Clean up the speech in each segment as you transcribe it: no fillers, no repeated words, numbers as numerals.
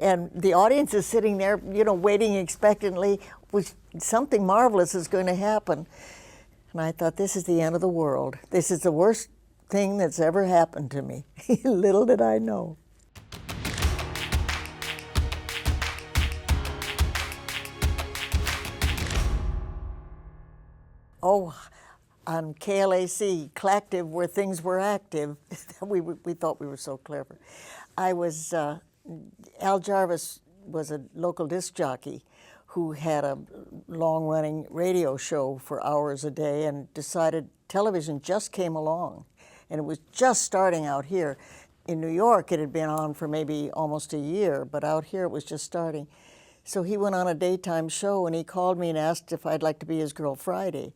and the audience is sitting there, you know, waiting expectantly, was something marvelous is going to happen. And I thought, this is the end of the world. This is the worst thing that's ever happened to me. Little did I know. Oh, on KLAC, Clactive, where things were active, we thought we were so clever. I was, Al Jarvis was a local disc jockey who had a long-running radio show for hours a day and decided television just came along. And it was just starting out here. In New York, it had been on for maybe almost a year, but out here it was just starting. So he went on a daytime show and he called me and asked if I'd like to be his girl Friday.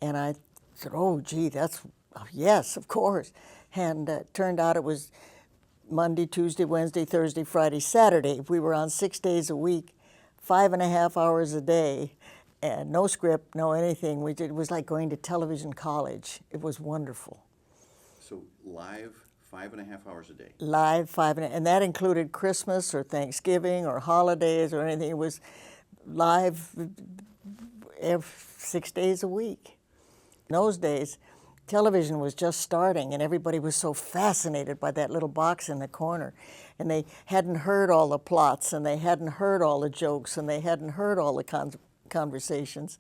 And I said, oh, gee, yes, of course. And it turned out it was Monday, Tuesday, Wednesday, Thursday, Friday, Saturday. We were on 6 days a week, 5.5 hours a day, and no script, no anything. It was like going to television college. It was wonderful. So live 5.5 hours a day? Live 5.5, and that included Christmas or Thanksgiving or holidays or anything. It was live 6 days a week. In those days, television was just starting, and everybody was so fascinated by that little box in the corner. And they hadn't heard all the plots, and they hadn't heard all the jokes, and they hadn't heard all the conversations.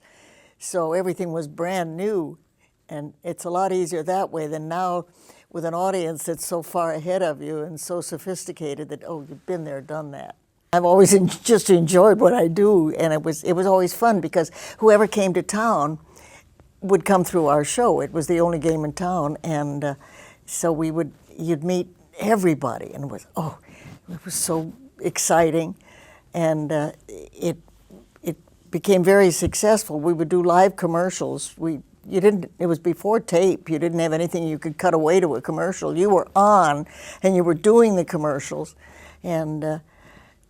So everything was brand new, and it's a lot easier that way than now with an audience that's so far ahead of you and so sophisticated that, oh, you've been there, done that. I've always just enjoyed what I do, and it was always fun because whoever came to town would come through our show. It was the only game in town, and so you'd meet everybody, and it was so exciting, and it became very successful. We would do live commercials. It was before tape. You didn't have anything you could cut away to a commercial. You were on, and you were doing the commercials, and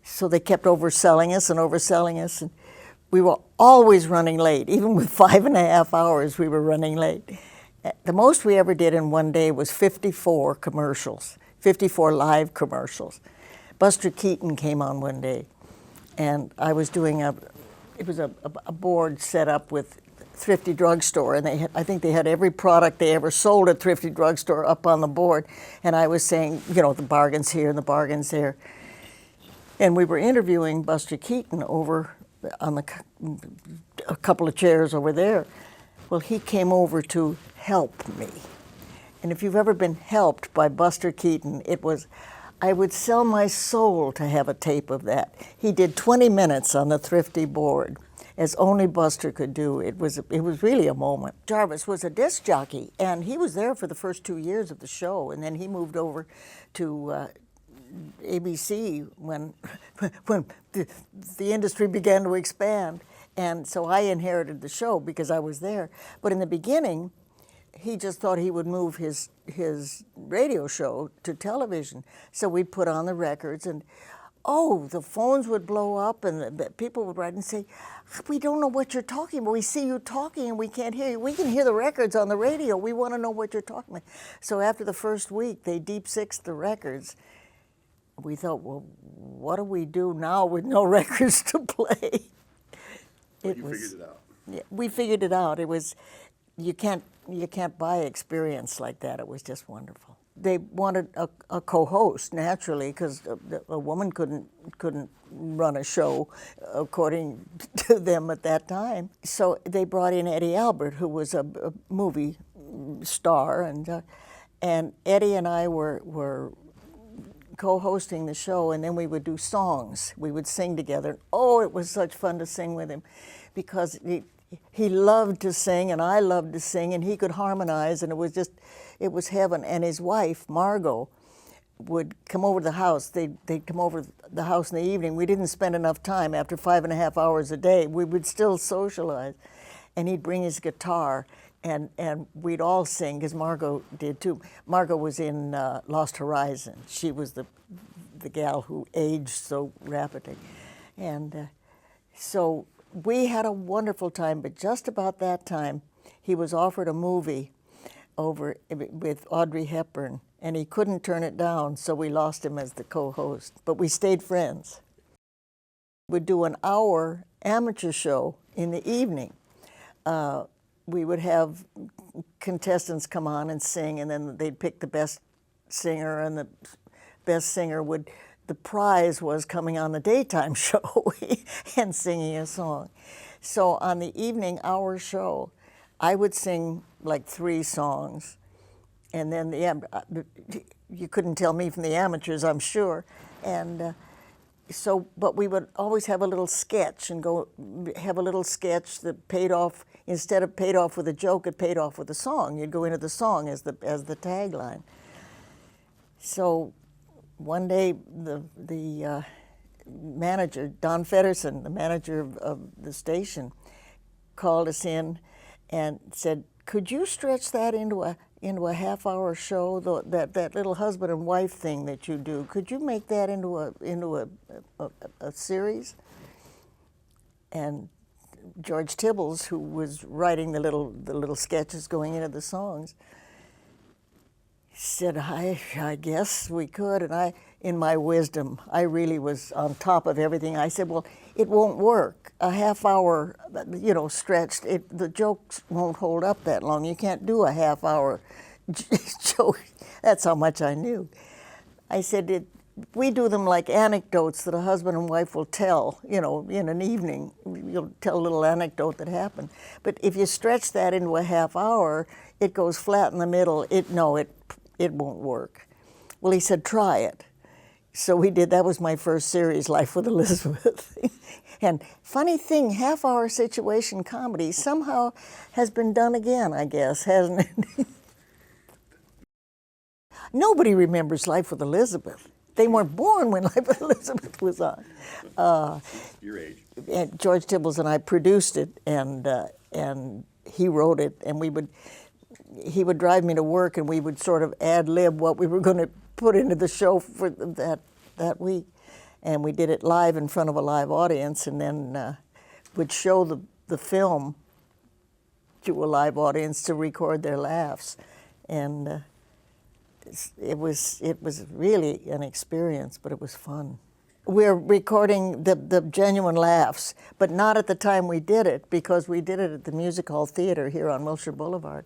so they kept overselling us and overselling us, and we were always running late. Even with 5.5 hours, we were running late. The most we ever did in one day was 54 commercials, 54 live commercials. Buster Keaton came on one day, and I was doing a board set up with Thrifty Drugstore, and I think they had every product they ever sold at Thrifty Drugstore up on the board, and I was saying, you know, the bargains here and the bargains there. And we were interviewing Buster Keaton over on a couple of chairs over there. Well, he came over to help me. And if you've ever been helped by Buster Keaton, I would sell my soul to have a tape of that. He did 20 minutes on the Thrifty board, as only Buster could do. It was really a moment. Jarvis was a disc jockey, and he was there for the first 2 years of the show, and then he moved over to ABC when the industry began to expand, and so I inherited the show because I was there. But in the beginning, he just thought he would move his radio show to television. So we'd put on the records, and the phones would blow up, and the people would write and say, we don't know what you're talking about. We see you talking and we can't hear you. We can hear the records on the radio. We want to know what you're talking about. So after the first week, they deep sixed the records. We thought, well, what do we do now with no records to play? Figured it out. Yeah, we figured it out. It was, you can't buy experience like that. It was just wonderful. They wanted a co-host, naturally, because a woman couldn't run a show according to them at that time. So they brought in Eddie Albert, who was a movie star, and Eddie and I were co-hosting the show, and then we would do songs. We would sing together. Oh, it was such fun to sing with him, because he loved to sing, and I loved to sing, and he could harmonize, and it was heaven. And his wife, Margot, would come over to the house. They'd come over to the house in the evening. We didn't spend enough time after 5.5 hours a day. We would still socialize, and he'd bring his guitar, and we'd all sing, because Margot did too. Margot was in Lost Horizon. She was the gal who aged so rapidly. And so we had a wonderful time, but just about that time, he was offered a movie over with Audrey Hepburn, and he couldn't turn it down, so we lost him as the co-host. But we stayed friends. We'd do an hour amateur show in the evening. We would have contestants come on and sing, and then they'd pick the best singer, and the best singer would, the prize was coming on the daytime show and singing a song. So on the evening hour show, I would sing like 3 songs, and then you couldn't tell me from the amateurs, I'm sure. And but we would always have a little sketch and have a little sketch that paid off. Instead of paid off with a joke, it paid off with a song. You'd go into the song as the tagline. So one day the manager, Don Fedderson, the manager of the station, called us in and said, "Could you stretch that into a half-hour show? That little husband and wife thing that you do. Could you make that into a series?" And George Tibbles, who was writing the little sketches going into the songs, said, I guess we could. And I, in my wisdom, I really was on top of everything. I said, well, it won't work. A half hour, stretched, the jokes won't hold up that long. You can't do a half hour joke. That's how much I knew. I said, we do them like anecdotes that a husband and wife will tell, in an evening. You'll tell a little anecdote that happened. But if you stretch that into a half hour, it goes flat in the middle. It won't work. Well, he said, try it. So we did. That was my first series, Life with Elizabeth. And funny thing, half-hour situation comedy somehow has been done again, I guess, hasn't it? Nobody remembers Life with Elizabeth. They weren't born when Life with Elizabeth was on. Your age. And George Tibbles and I produced it, and he wrote it, and he would drive me to work, and we would sort of ad-lib what we were going to put into the show for that week. And we did it live in front of a live audience, and then would show the film to a live audience to record their laughs. And it was really an experience, but it was fun. We're recording the genuine laughs, but not at the time we did it, because we did it at the Music Hall Theater here on Wilshire Boulevard.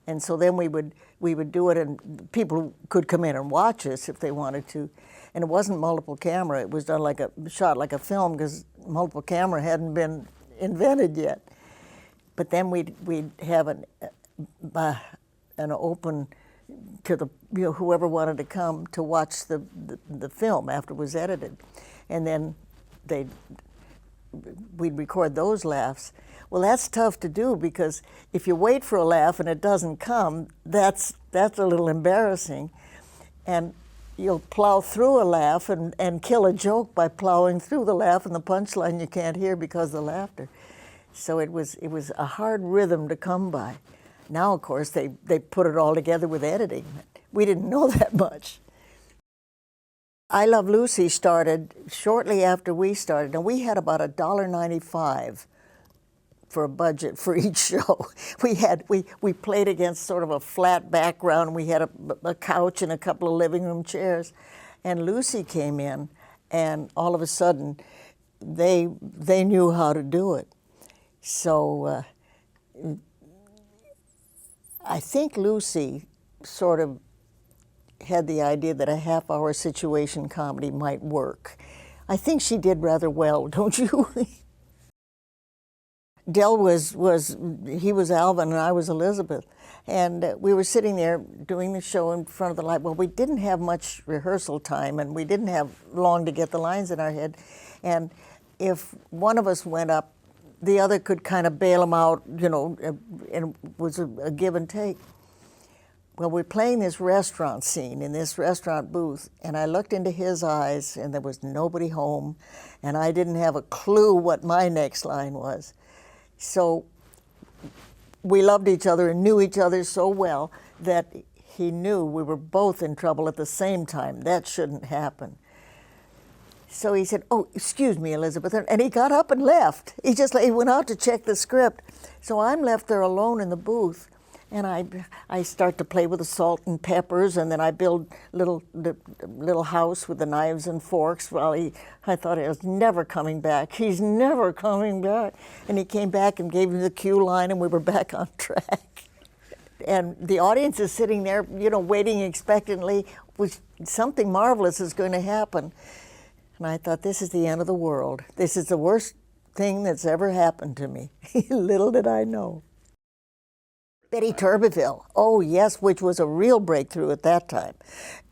And so then we would do it, and people could come in and watch us if they wanted to. And it wasn't multiple camera; it was done shot like a film, because multiple camera hadn't been invented yet. But then we'd have an open to the whoever wanted to come to watch the film after it was edited, and then we'd record those laughs. Well, that's tough to do, because if you wait for a laugh and it doesn't come, that's a little embarrassing, and you'll plow through a laugh and kill a joke by plowing through the laugh and the punchline you can't hear because of the laughter. So it was a hard rhythm to come by. Now, of course, they put it all together with editing. We didn't know that much. I Love Lucy started shortly after we started, and we had about $1.95 for a budget for each show. We played against sort of a flat background. We had a couch and a couple of living room chairs, and Lucy came in, and all of a sudden, they knew how to do it. So I think Lucy sort of had the idea that a half-hour situation comedy might work. I think she did rather well, don't you? Del was Alvin and I was Elizabeth. And we were sitting there doing the show in front of the light. Well, we didn't have much rehearsal time, and we didn't have long to get the lines in our head. And if one of us went up, the other could kind of bail him out, and it was a give and take. Well, we're playing this restaurant scene in this restaurant booth, and I looked into his eyes, and there was nobody home, and I didn't have a clue what my next line was. So we loved each other and knew each other so well that he knew we were both in trouble at the same time. That shouldn't happen. So he said, "Oh, excuse me, Elizabeth," and he got up and left. He went out to check the script. So I'm left there alone in the booth, And I start to play with the salt and peppers, and then I build little house with the knives and forks. Well, I thought he was never coming back. He's never coming back. And he came back and gave me the cue line, and we were back on track. And the audience is sitting there, you know, waiting expectantly. Something marvelous is going to happen. And I thought, this is the end of the world. This is the worst thing that's ever happened to me. Little did I know. Betty Turbeville, oh yes, which was a real breakthrough at that time.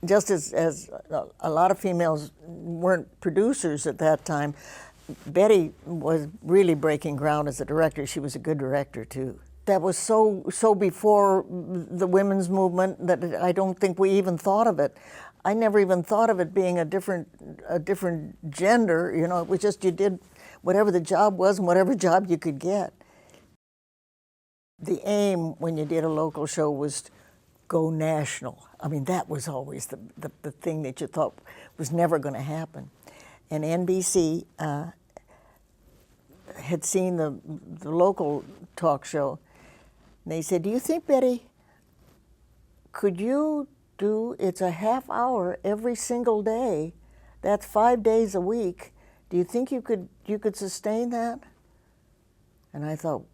Just as a lot of females weren't producers at that time, Betty was really breaking ground as a director. She was a good director too. That was so before the women's movement that I don't think we even thought of it. I never even thought of it being a different gender. You know, it was just you did whatever the job was and whatever job you could get. The aim when you did a local show was to go national. I mean, that was always the thing that you thought was never going to happen. And NBC had seen the local talk show, and they said, do you think, Betty, could you do, it's a half hour every single day, that's 5 days a week, do you think you could sustain that? And I thought,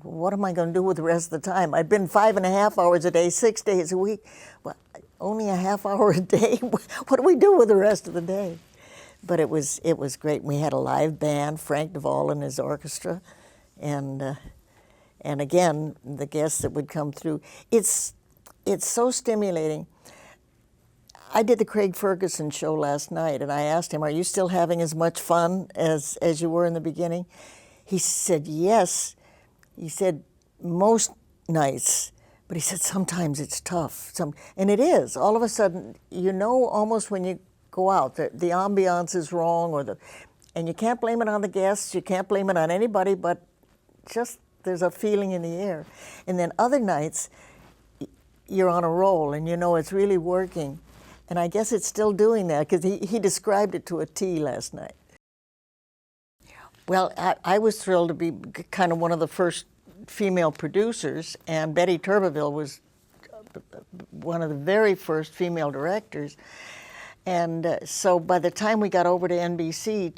what am I going to do with the rest of the time? I'd been 5.5 hours a day, 6 days a week. Well, only a half hour a day? What do we do with the rest of the day? But it was great. We had a live band, Frank Duvall and his orchestra, and again, the guests that would come through. It's so stimulating. I did the Craig Ferguson show last night, and I asked him, are you still having as much fun as you were in the beginning? He said, yes. He said, most nights, but he said, sometimes it's tough. And it is. All of a sudden, you know almost when you go out, the ambiance is wrong, and you can't blame it on the guests, you can't blame it on anybody, but just there's a feeling in the air. And then other nights, you're on a roll, and you know it's really working. And I guess it's still doing that, because he described it to a T last night. Well, I was thrilled to be kind of one of the first female producers, and Betty Turbeville was one of the very first female directors. And so by the time we got over to NBC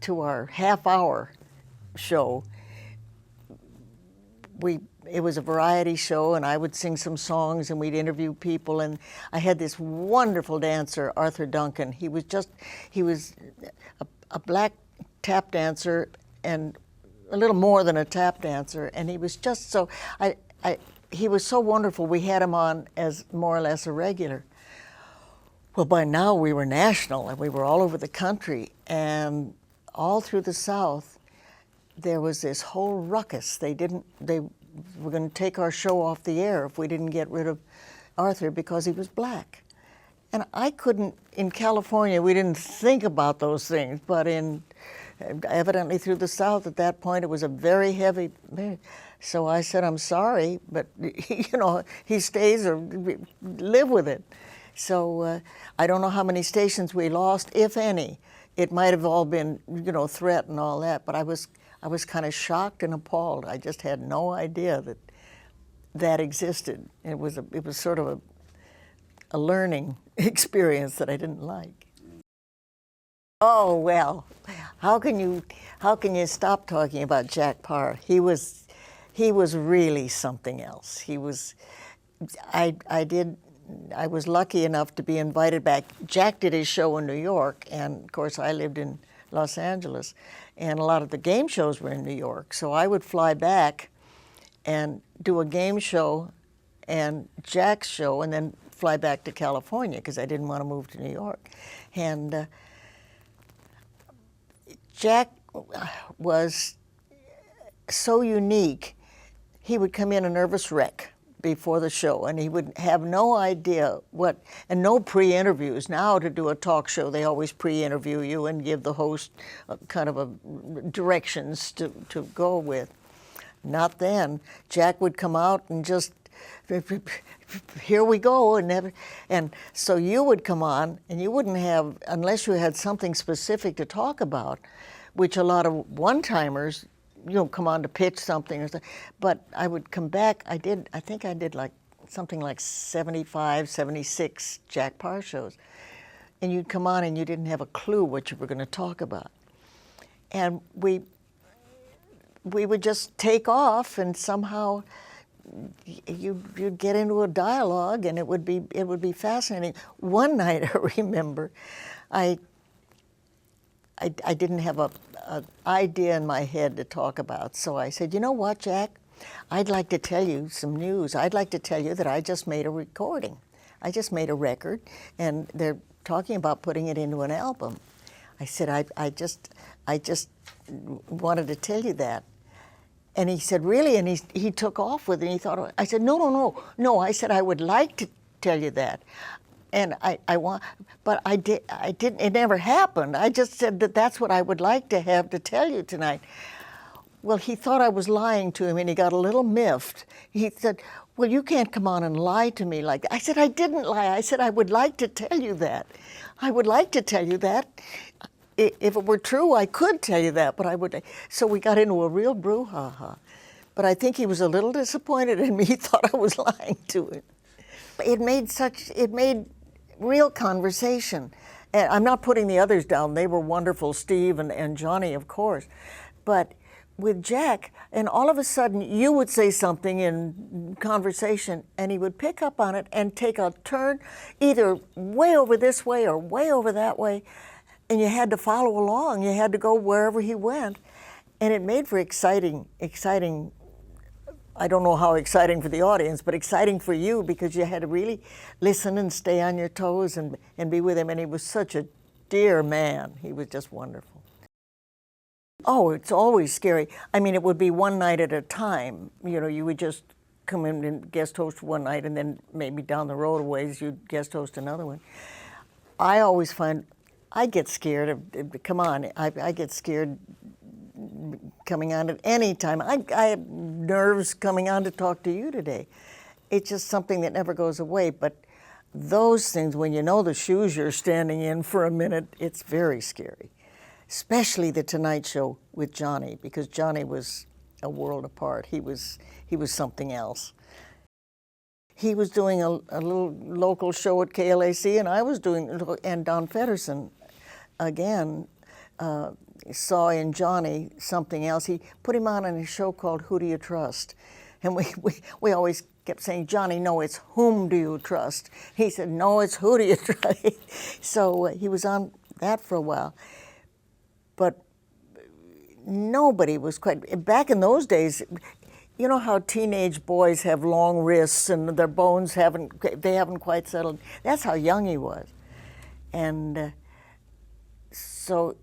to our half-hour show, it was a variety show, and I would sing some songs, and we'd interview people. And I had this wonderful dancer, Arthur Duncan. He was a black tap dancer, and a little more than a tap dancer, and he was just so, he was so wonderful. We had him on as more or less a regular. Well, by now we were national, and we were all over the country, and all through the South, there was this whole ruckus. They were going to take our show off the air if we didn't get rid of Arthur because he was black. And I couldn't, in California, we didn't think about those things, but evidently through the South at that point, it was a very heavy. So I said, I'm sorry, but you know, he stays or live with it. So I don't know how many stations we lost, if any. It might have all been, you know, threat and all that, but I was kind of shocked and appalled. I just had no idea that existed. It was sort of a learning experience that I didn't like. Oh well, how can you stop talking about Jack Paar? He was really something else. I was lucky enough to be invited back. Jack did his show in New York, and of course I lived in Los Angeles, and a lot of the game shows were in New York. So I would fly back and do a game show and Jack's show, and then fly back to California because I didn't want to move to New York. And Jack was so unique. He would come in a nervous wreck before the show, and he would have no idea and no pre-interviews. Now to do a talk show, they always pre-interview you and give the host kind of directions to go with. Not then. Jack would come out and just, here we go, and so you would come on, and you wouldn't have, unless you had something specific to talk about, which a lot of one-timers come on to pitch something or something. But I would come back. I think I did like something like 75, 76 Jack PAAR shows. And you'd come on and you didn't have a clue what you were going to talk about. And we would just take off, and somehow you'd get into a dialogue, and it would be fascinating. One night, I remember, I didn't have an idea in my head to talk about, so I said, you know what, Jack? I'd like to tell you some news. I'd like to tell you that I just made a recording. I just made a record, and they're talking about putting it into an album. I said, I just wanted to tell you that. And he said, really? And he took off with it, and he thought, I said, no. I said, I would like to tell you that. And I want, but I didn't, it never happened. I just said that that's what I would like to have to tell you tonight. Well, he thought I was lying to him, and he got a little miffed. He said, well, you can't come on and lie to me like that. I said, I didn't lie. I said, I would like to tell you that. I would like to tell you that. If it were true, I could tell you that, but I would. So we got into a real brouhaha. But I think he was a little disappointed in me. He thought I was lying to him. It made real conversation. And I'm not putting the others down. They were wonderful, Steve and Johnny, of course. But with Jack, and all of a sudden you would say something in conversation, and he would pick up on it and take a turn either way over this way or way over that way, and you had to follow along. You had to go wherever he went, and it made for exciting, I don't know how exciting for the audience, but exciting for you, because you had to really listen and stay on your toes and be with him, and he was such a dear man. He was just wonderful. Oh, it's always scary. I mean, it would be one night at a time. You know, you would just come in and guest host one night, and then maybe down the road a ways you'd guest host another one. I always find I get scared of, come on, I get scared coming on at any time. I have nerves coming on to talk to you today. It's just something that never goes away. But those things, when you know the shoes you're standing in for a minute, it's very scary. Especially the Tonight Show with Johnny, because Johnny was a world apart. He was something else. He was doing a little local show at KLAC, and I was doing, and Don Feddersen, again, saw in Johnny something else. He put him on a show called Who Do You Trust? And we always kept saying, Johnny, no, it's whom do you trust? He said, no, it's who do you trust? So he was on that for a while. But nobody was quite, back in those days, you know how teenage boys have long wrists and their bones haven't quite settled? That's how young he was. And so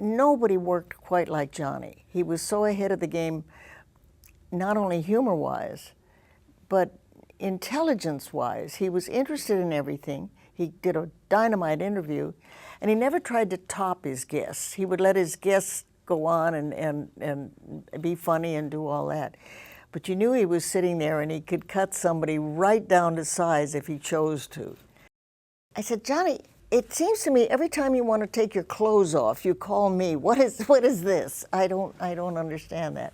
nobody worked quite like Johnny. He was so ahead of the game, not only humor-wise, but intelligence-wise. He was interested in everything. He did a dynamite interview, and he never tried to top his guests. He would let his guests go on and be funny and do all that. But you knew he was sitting there, and he could cut somebody right down to size if he chose to. I said, Johnny, it seems to me every time you want to take your clothes off, you call me. What is this? I don't understand that.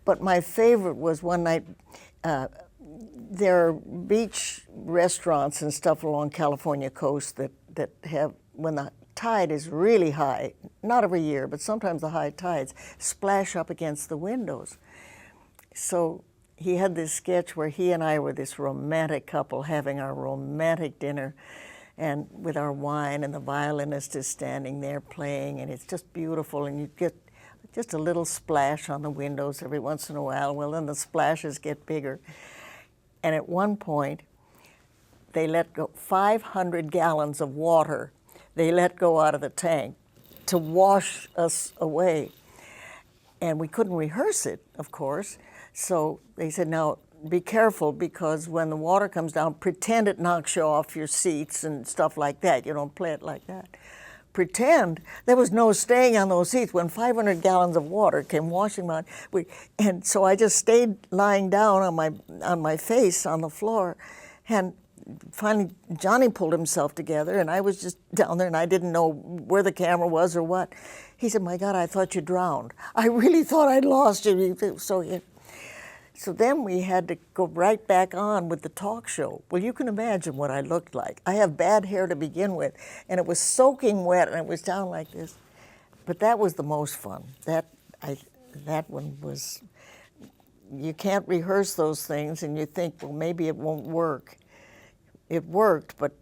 But my favorite was one night, there are beach restaurants and stuff along California coast that have, when the tide is really high, not every year, but sometimes the high tides splash up against the windows. So he had this sketch where he and I were this romantic couple having our romantic dinner, and with our wine, and the violinist is standing there playing, and it's just beautiful, and you get just a little splash on the windows every once in a while. Well, then the splashes get bigger. And at one point, they let go 500 gallons of water. They let go out of the tank to wash us away. And we couldn't rehearse it, of course. So they said, now, be careful, because when the water comes down, pretend it knocks you off your seats and stuff like that. You don't play it like that. Pretend there was no staying on those seats when 500 gallons of water came washing on. And so I just stayed lying down on my face on the floor, and finally Johnny pulled himself together, and I was just down there, and I didn't know where the camera was or what. He said, "My God, I thought you drowned. I really thought I'd lost you." So then we had to go right back on with the talk show. Well, you can imagine what I looked like. I have bad hair to begin with, and it was soaking wet, and it was down like this. But that was the most fun. That one was, you can't rehearse those things, and you think, well, maybe it won't work. It worked, but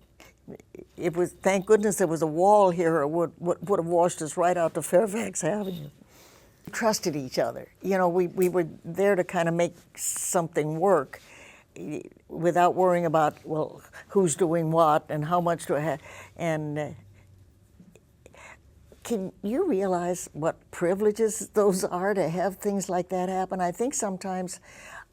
it was, thank goodness there was a wall here, or would have washed us right out to Fairfax Avenue. We trusted each other. You know, we were there to kind of make something work without worrying about, well, who's doing what and how much do I have. And can you realize what privileges those are to have things like that happen? I think sometimes,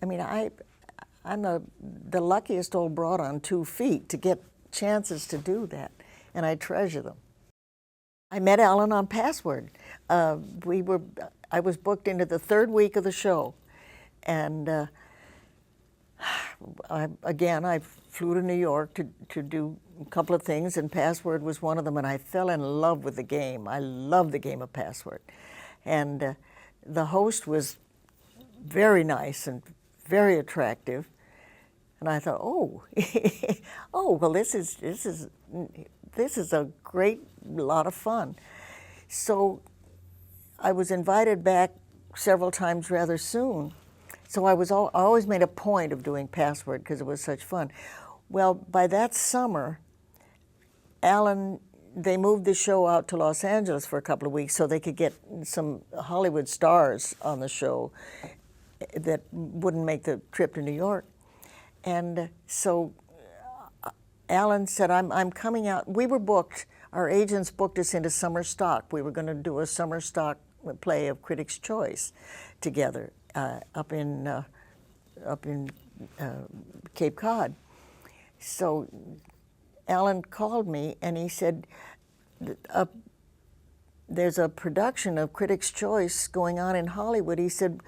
I mean, I'm the luckiest old broad on 2 feet to get chances to do that, and I treasure them. I met Alan on Password. I was booked into the 3rd week of the show, and I flew to New York to do a couple of things, and Password was one of them, and I fell in love with the game. I love the game of Password. And the host was very nice and very attractive, and I thought, oh, well, this is a great lot of fun. So I was invited back several times rather soon. So I always made a point of doing Password because it was such fun. Well, by that summer, Alan, they moved the show out to Los Angeles for a couple of weeks so they could get some Hollywood stars on the show that wouldn't make the trip to New York. And so Alan said, I'm coming out. We were booked, our agents booked us into summer stock. We were going to do a summer stock play of Critics' Choice together up in Cape Cod. So Alan called me and he said, there's a production of Critics' Choice going on in Hollywood. He said,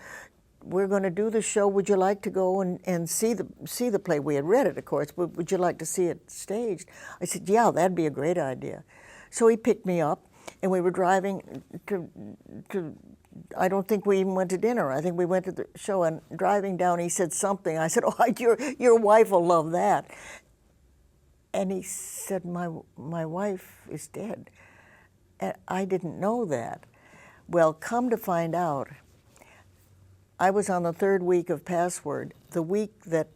we're going to do the show. Would you like to go and see the play? We had read it, of course, but would you like to see it staged? I said, yeah, that'd be a great idea. So he picked me up, and we were driving to I don't think we even went to dinner. I think we went to the show, and driving down, he said something. I said, oh, your wife will love that. And he said, my wife is dead. And I didn't know that. Well, come to find out, I was on the 3rd week of Password, the week that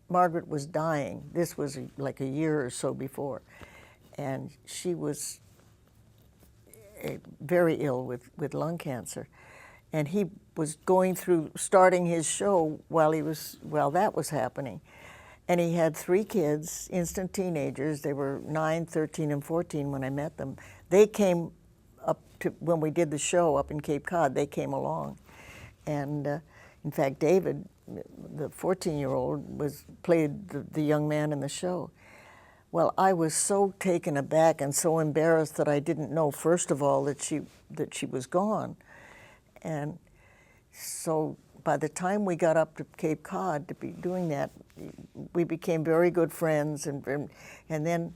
Margaret was dying. This was like a year or so before. And she was very ill with lung cancer. And he was going through starting his show while that was happening. And he had 3 kids, instant teenagers. They were 9, 13, and 14 when I met them. They came up to, when we did the show up in Cape Cod, they came along. And in fact, David, the 14-year-old, played the young man in the show. Well, I was so taken aback and so embarrassed that I didn't know, first of all, that she was gone. And so by the time we got up to Cape Cod to be doing that, we became very good friends. And then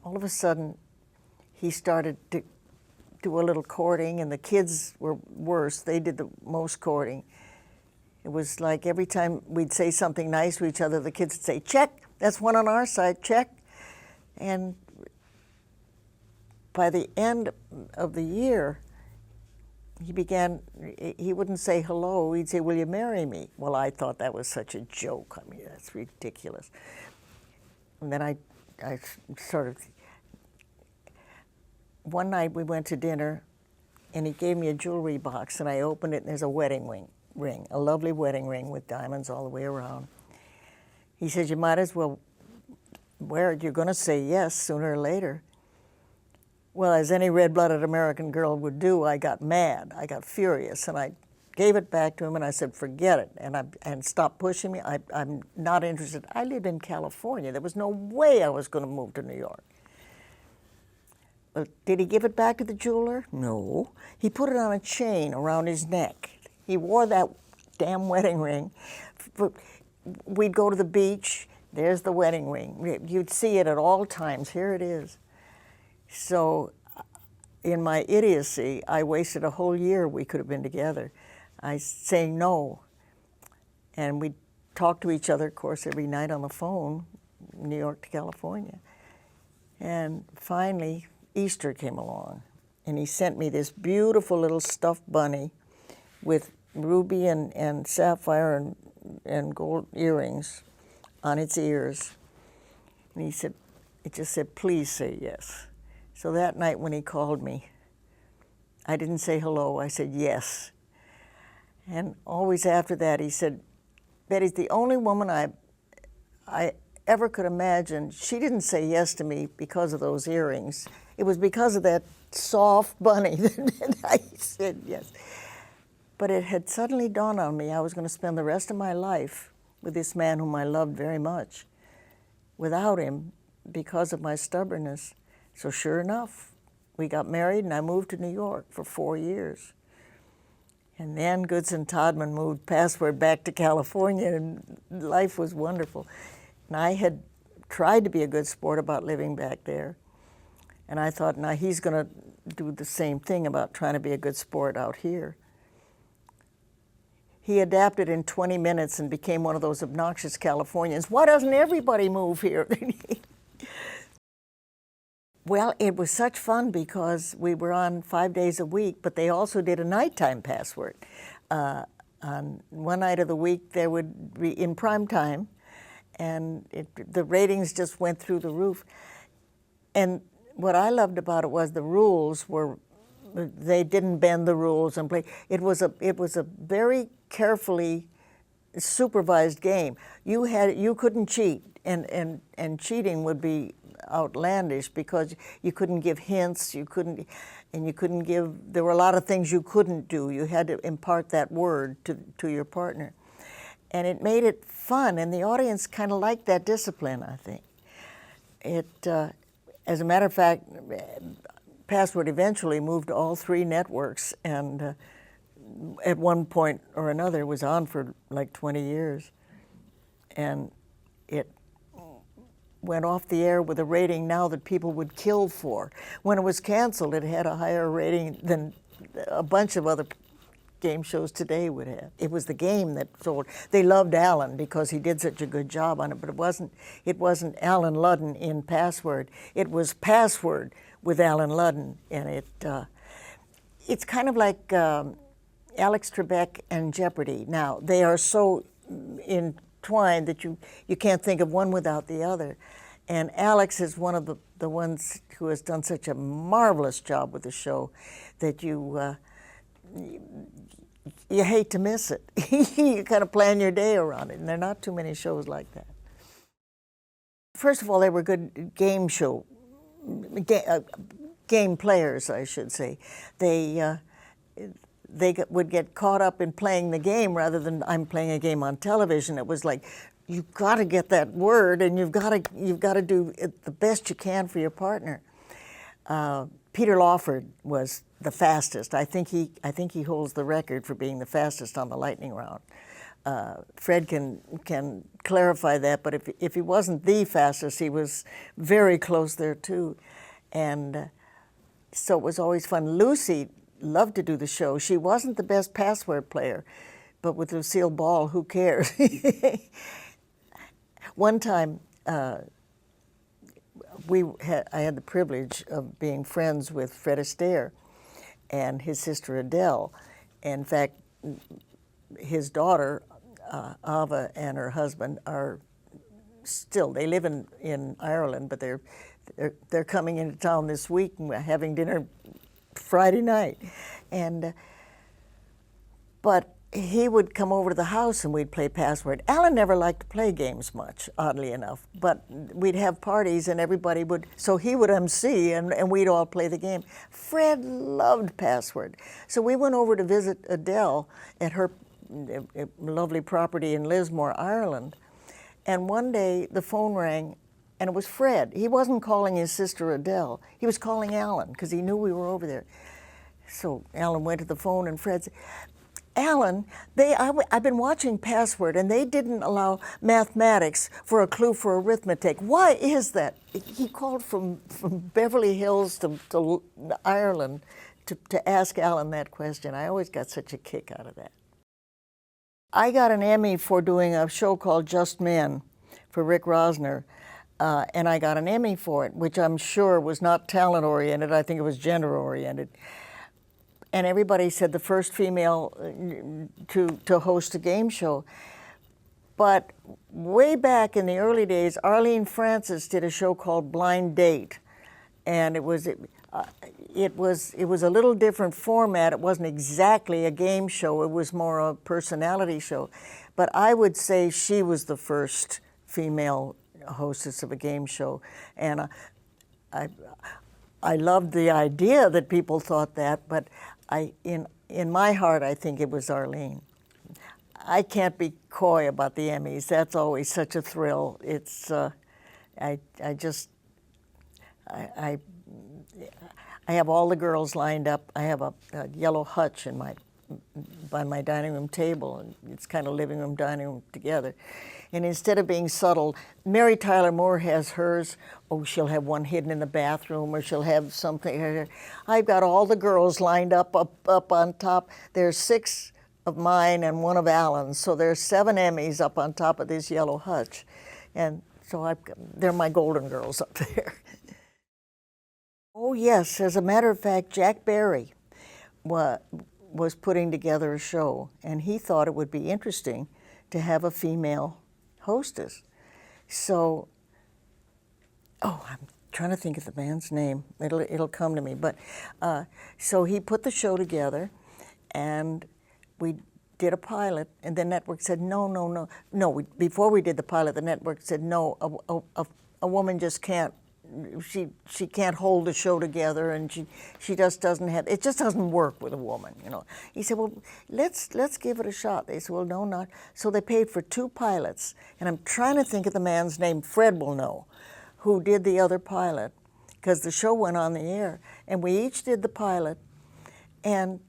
all of a sudden, he started to do a little courting, and the kids were worse. They did the most courting. It was like every time we'd say something nice to each other, the kids would say, check, that's one on our side, check. And by the end of the year, he wouldn't say hello, he'd say, will you marry me? Well, I thought that was such a joke. I mean, that's ridiculous. And then I sort of, one night we went to dinner, and he gave me a jewelry box, and I opened it, and there's a wedding ring, a lovely wedding ring with diamonds all the way around. He says, you might as well wear it. You're going to say yes sooner or later. Well, as any red-blooded American girl would do, I got mad. I got furious, and I gave it back to him, and I said, forget it, and stop pushing me. I'm not interested. I lived in California. There was no way I was going to move to New York. Did he give it back to the jeweler? No. He put it on a chain around his neck. He wore that damn wedding ring. We'd go to the beach, There's the wedding ring. You'd see it at all times. Here it is. So in my idiocy, I wasted a whole year we could have been together. I saying no. And we talked to each other, of course, every night on the phone, New York to California. And finally, Easter came along, and he sent me this beautiful little stuffed bunny with ruby and sapphire and gold earrings on its ears. And he said, it just said, please say yes. So that night when he called me, I didn't say hello, I said yes. And always after that he said, Betty's the only woman I ever could imagine. She didn't say yes to me because of those earrings. It was because of that soft bunny that I said yes. But it had suddenly dawned on me I was going to spend the rest of my life with this man whom I loved very much without him because of my stubbornness. So sure enough, we got married and I moved to New York for 4 years. And then Goodson Todman moved Password back to California, and life was wonderful. And I had tried to be a good sport about living back there. And I thought, now he's going to do the same thing about trying to be a good sport out here. He adapted in 20 minutes and became one of those obnoxious Californians. Why doesn't everybody move here? Well, it was such fun because we were on 5 days a week, but they also did a nighttime Password. On one night of the week, they would be in prime time, and the ratings just went through the roof. And what I loved about it was the rules were, they didn't bend the rules and play. It was a very carefully supervised game. You couldn't cheat, and cheating would be outlandish because you couldn't give hints, you couldn't give, there were a lot of things you couldn't do. You had to impart that word to your partner. And it made it fun, and the audience kind of liked that discipline, I think. As a matter of fact, Password eventually moved to all 3 networks, and at one point or another it was on for like 20 years. And it went off the air with a rating now that people would kill for. When it was canceled, it had a higher rating than a bunch of other game shows today would have. It was the game that sold. They loved Alan because he did such a good job on it, but it wasn't Alan Ludden in Password. It was Password with Alan Ludden, and it's kind of like Alex Trebek and Jeopardy. Now, they are so entwined that you can't think of one without the other. And Alex is one of the ones who has done such a marvelous job with the show that you hate to miss it. You kind of plan your day around it, and there are not too many shows like that. First of all, they were good game players, I should say. They would get caught up in playing the game rather than I'm playing a game on television. It was like, you've got to get that word, and you've got to do it the best you can for your partner. Peter Lawford was the fastest. I think he holds the record for being the fastest on the lightning round. Fred can clarify that, but if he wasn't the fastest, he was very close there too. And so it was always fun. Lucy loved to do the show. She wasn't the best Password player, but with Lucille Ball, who cares? One time, I had the privilege of being friends with Fred Astaire and his sister Adele. In fact, his daughter, Ava, and her husband are still, they live in Ireland, but they're coming into town this week and we're having dinner Friday night. But he would come over to the house and we'd play Password. Alan never liked to play games much, oddly enough, but we'd have parties and everybody would, so he would MC and we'd all play the game. Fred loved Password. So we went over to visit Adele at her lovely property in Lismore, Ireland. And one day the phone rang and it was Fred. He wasn't calling his sister Adele. He was calling Alan because he knew we were over there. So Alan went to the phone and Fred said, Alan, I've been watching Password, and they didn't allow mathematics for a clue for arithmetic. Why is that? He called from Beverly Hills to Ireland to ask Alan that question. I always got such a kick out of that. I got an Emmy for doing a show called Just Men for Rick Rosner, and I got an Emmy for it, which I'm sure was not talent-oriented. I think it was gender-oriented. And everybody said the first female to host a game show. But way back in the early days, Arlene Francis did a show called Blind Date, and it was a little different format. It wasn't exactly a game show. It was more a personality show. But I would say she was the first female hostess of a game show, and I loved the idea that people thought that, but in my heart, I think it was Arlene. I can't be coy about the Emmys. That's always such a thrill. It's I have all the girls lined up. I have a yellow hutch by my dining room table, and it's kind of living room, dining room together. And instead of being subtle, Mary Tyler Moore has hers. Oh, she'll have one hidden in the bathroom, or she'll have something. I've got all the girls lined up on top. There's 6 of mine and 1 of Alan's, so there's 7 Emmys up on top of this yellow hutch. And so they're my golden girls up there. Oh, yes. As a matter of fact, Jack Barry was putting together a show, and he thought it would be interesting to have a female hostess. So, I'm trying to think of the man's name. It'll come to me. But so he put the show together, and we did a pilot, and the network said, no. Before we did the pilot, the network said, no, a woman just can't. She can't hold the show together, and she just doesn't have. It just doesn't work with a woman, you know. He said, well, let's give it a shot. They said, well, no, not. So they paid for 2 pilots, and I'm trying to think of the man's name. Fred will know, who did the other pilot, because the show went on the air, and we each did the pilot, and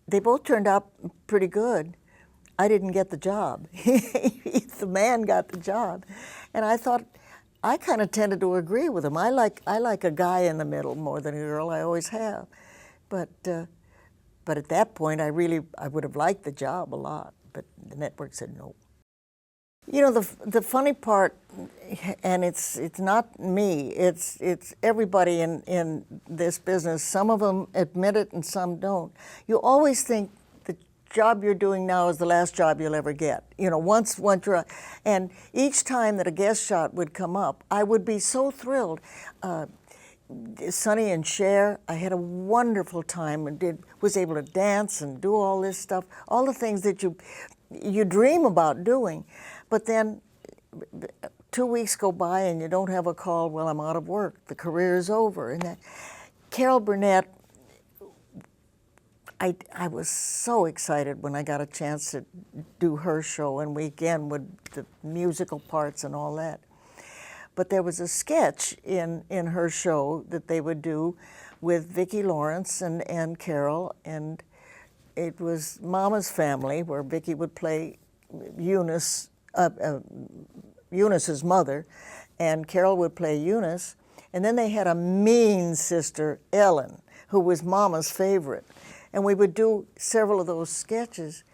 they both turned out pretty good. I didn't get the job. The man got the job, and I thought. I kind of tended to agree with him. I like a guy in the middle more than a girl. I always have, but at that point, I would have liked the job a lot. But the network said no. You know, the funny part, and it's not me. It's everybody in this business. Some of them admit it, and some don't. You always think job you're doing now is the last job you'll ever get. You know, once you're, and each time that a guest shot would come up, I would be so thrilled. Sonny and Cher, I had a wonderful time and was able to dance and do all this stuff, all the things that you dream about doing. But then 2 weeks go by and you don't have a call. Well, I'm out of work. The career is over. And that, Carol Burnett. I was so excited when I got a chance to do her show, and we again would the musical parts and all that. But there was a sketch in her show that they would do with Vicki Lawrence and Carol, and it was Mama's Family, where Vicki would play Eunice's mother, and Carol would play Eunice, and then they had a mean sister, Ellen, who was Mama's favorite. And we would do several of those sketches.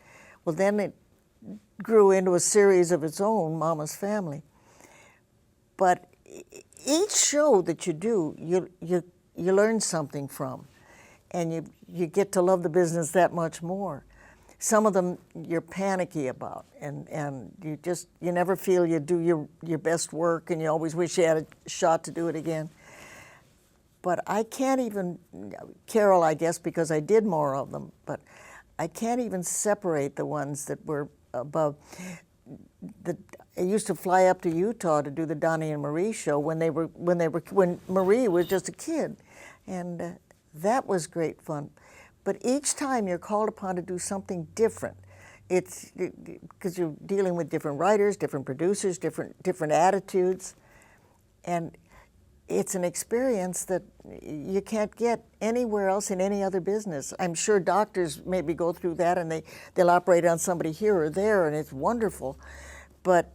Well, then it grew into a series of its own, Mama's Family. But each show that you do, you learn something from, and you get to love the business that much more. Some of them you're panicky about, and you never feel you do your best work, and you always wish you had a shot to do it again. But I can't even, Carol, I guess, because I did more of them, but I can't even separate the ones that were above. I used to fly up to Utah to do the Donnie and Marie show when Marie was just a kid, and that was great fun. But each time you're called upon to do something different. It's because you're dealing with different writers, different producers, different attitudes, and it's an experience that you can't get anywhere else in any other business. I'm sure doctors maybe go through that and they'll operate on somebody here or there and it's wonderful, but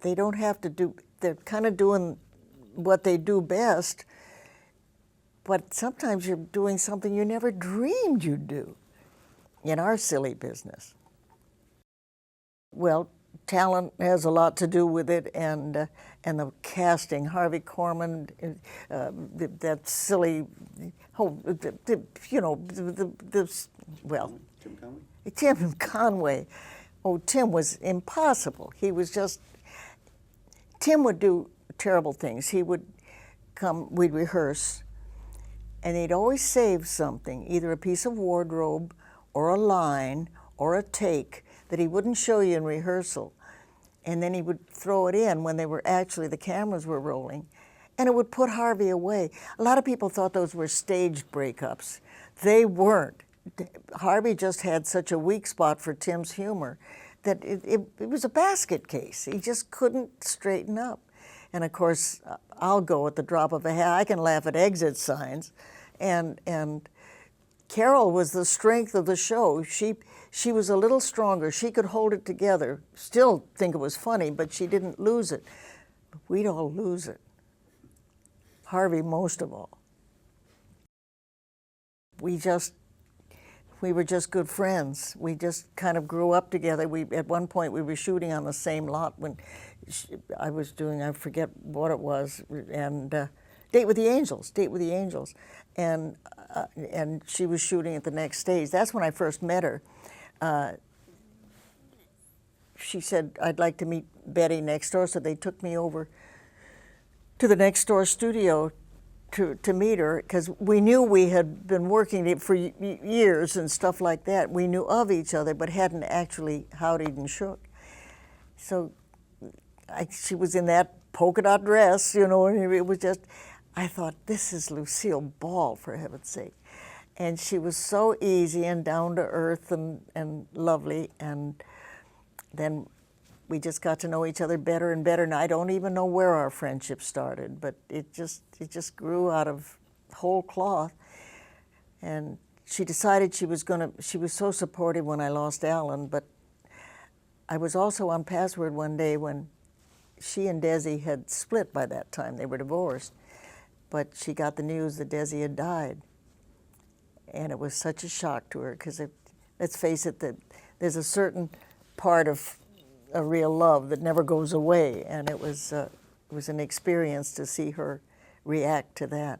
they don't have to do, they're kind of doing what they do best, but sometimes you're doing something you never dreamed you'd do in our silly business. Well, talent has a lot to do with it, and the casting. Harvey Korman, that silly, well, Tim Conway? Tim Conway. Oh, Tim was impossible. He was just. Tim would do terrible things. He would come. We'd rehearse, and he'd always save something, either a piece of wardrobe, or a line, or a take that he wouldn't show you in rehearsal. And then he would throw it in when the cameras were rolling, and it would put Harvey away. A lot of people thought those were staged breakups. They weren't. Harvey just had such a weak spot for Tim's humor that it was a basket case. He just couldn't straighten up. And of course, I'll go at the drop of a hat. I can laugh at exit signs. And Carol was the strength of the show. She was a little stronger. She could hold it together, still think it was funny, but she didn't lose it. We'd all lose it. Harvey most of all. We were just good friends. We just kind of grew up together. At one point we were shooting on the same lot when I was doing, I forget what it was, and Date with the Angels. And she was shooting at the next stage. That's when I first met her. She said, I'd like to meet Betty next door, so they took me over to the next door studio to meet her, because we knew we had been working for years and stuff like that. We knew of each other, but hadn't actually howdied and shook. So she was in that polka dot dress, and it was just, I thought, this is Lucille Ball, for heaven's sake. And she was so easy and down to earth and lovely, and then we just got to know each other better and better. And I don't even know where our friendship started, but it just grew out of whole cloth. And she decided she was so supportive when I lost Alan, but I was also on Password one day when she and Desi had split by that time. They were divorced. But she got the news that Desi had died. And it was such a shock to her, because let's face it, that there's a certain part of a real love that never goes away, and it was an experience to see her react to that.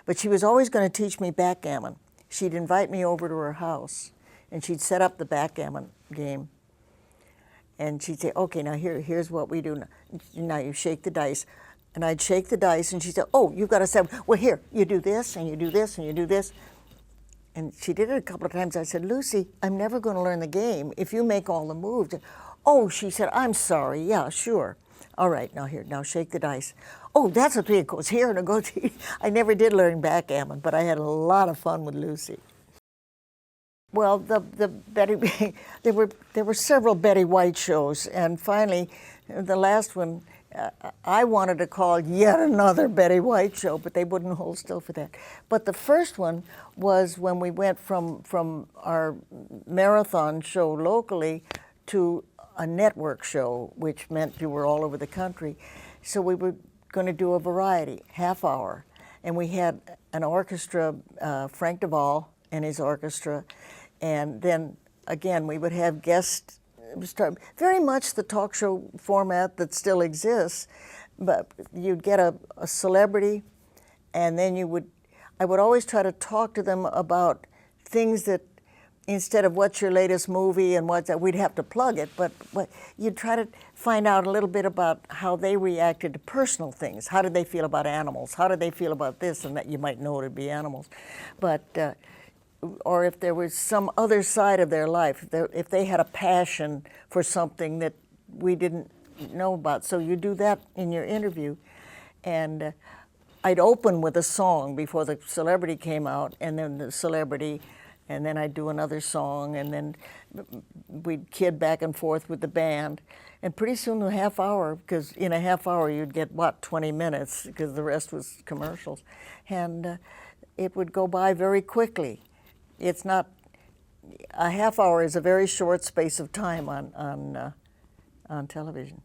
But she was always going to teach me backgammon. She'd invite me over to her house, and she'd set up the backgammon game. And she'd say, okay, now here's what we do. Now you shake the dice. And I'd shake the dice, and she'd say, oh, you've got to say, well, here, you do this, and you do this, and you do this. And she did it a couple of times. I said, Lucy, I'm never going to learn the game if you make all the moves. Oh, she said, I'm sorry. Yeah, sure. All right, now shake the dice. Oh, that's what it goes here and it goes here. I never did learn backgammon, but I had a lot of fun with Lucy. Well, the Betty, there were several Betty White shows, and finally, the last one, I wanted to call yet another Betty White show, but they wouldn't hold still for that. But the first one was when we went from our marathon show locally to a network show, which meant you were all over the country. So we were going to do a variety, half hour. And we had an orchestra, Frank Duvall and his orchestra, and then again we would have guests. Very much the talk show format that still exists, but you'd get a celebrity, and then I would always try to talk to them about things that, instead of what's your latest movie and what's that, we'd have to plug it, but you'd try to find out a little bit about how they reacted to personal things. How did they feel about animals? How did they feel about this and that? You might know it'd be animals, but or if there was some other side of their life, if they had a passion for something that we didn't know about. So you do that in your interview. And I'd open with a song before the celebrity came out, and then the celebrity and then I'd do another song, and then we'd kid back and forth with the band. And pretty soon a half hour, because in a half hour you'd get, what, 20 minutes, because the rest was commercials. And it would go by very quickly. It's not, a half hour is a very short space of time on television.